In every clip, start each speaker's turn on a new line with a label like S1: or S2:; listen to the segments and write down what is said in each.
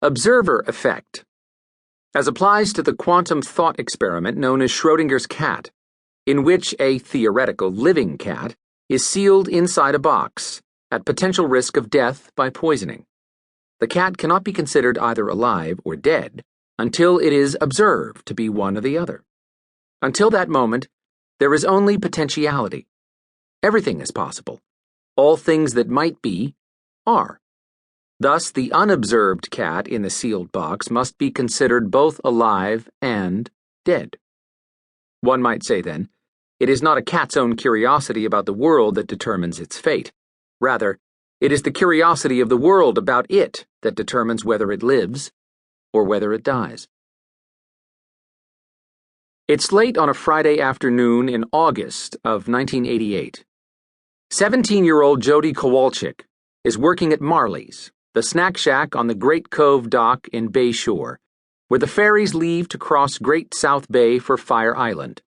S1: Observer effect, as applies to the quantum thought experiment known as Schrödinger's cat, in which a theoretical living cat is sealed inside a box at potential risk of death by poisoning. The cat cannot be considered either alive or dead until it is observed to be one or the other. Until that moment, there is only potentiality. Everything is possible. All things that might be, are. Thus, the unobserved cat in the sealed box must be considered both alive and dead. One might say, then, it is not a cat's own curiosity about the world that determines its fate. Rather, it is the curiosity of the world about it that determines whether it lives or whether it dies. It's late on a Friday afternoon in August of 1988. 17-year-old Jody Kowalczyk is working at Marley's, the snack shack on the Great Cove dock in Bay Shore, where the ferries leave to cross Great South Bay for Fire Island.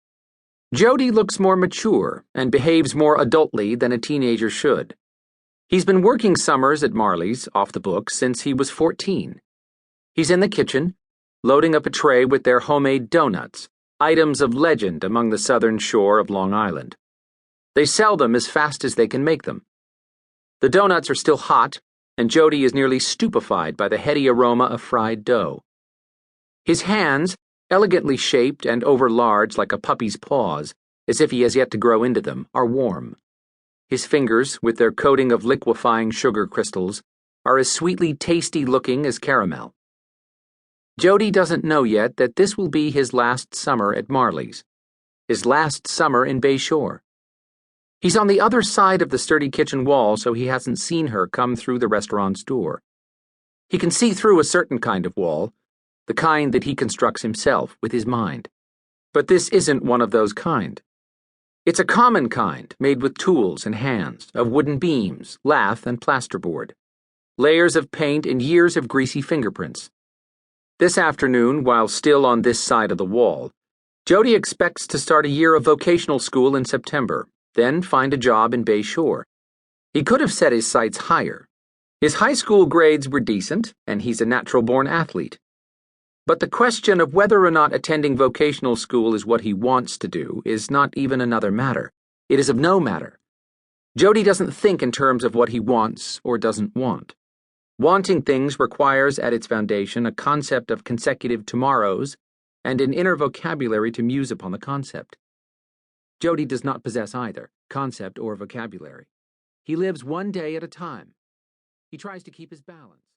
S1: Jody looks more mature and behaves more adultly than a teenager should. He's been working summers at Marley's off the books since he was 14. He's in the kitchen, loading up a tray with their homemade donuts, items of legend among the southern shore of Long Island. They sell them as fast as they can make them. The donuts are still hot, and Jody is nearly stupefied by the heady aroma of fried dough. His hands, elegantly shaped and overlarge like a puppy's paws, as if he has yet to grow into them, are warm. His fingers, with their coating of liquefying sugar crystals, are as sweetly tasty-looking as caramel. Jody doesn't know yet that this will be his last summer at Marley's, his last summer in Bay Shore. He's on the other side of the sturdy kitchen wall, so he hasn't seen her come through the restaurant's door. He can see through a certain kind of wall, the kind that he constructs himself with his mind. But this isn't one of those kind. It's a common kind, made with tools and hands, of wooden beams, lath, and plasterboard, layers of paint and years of greasy fingerprints. This afternoon, while still on this side of the wall, Jody expects to start a year of vocational school in September, then find a job in Bay Shore. He could have set his sights higher. His high school grades were decent, and he's a natural-born athlete. But the question of whether or not attending vocational school is what he wants to do is not even another matter. It is of no matter. Jody doesn't think in terms of what he wants or doesn't want. Wanting things requires at its foundation a concept of consecutive tomorrows and an inner vocabulary to muse upon the concept. Jody does not possess either, concept or vocabulary. He lives one day at a time. He tries to keep his balance.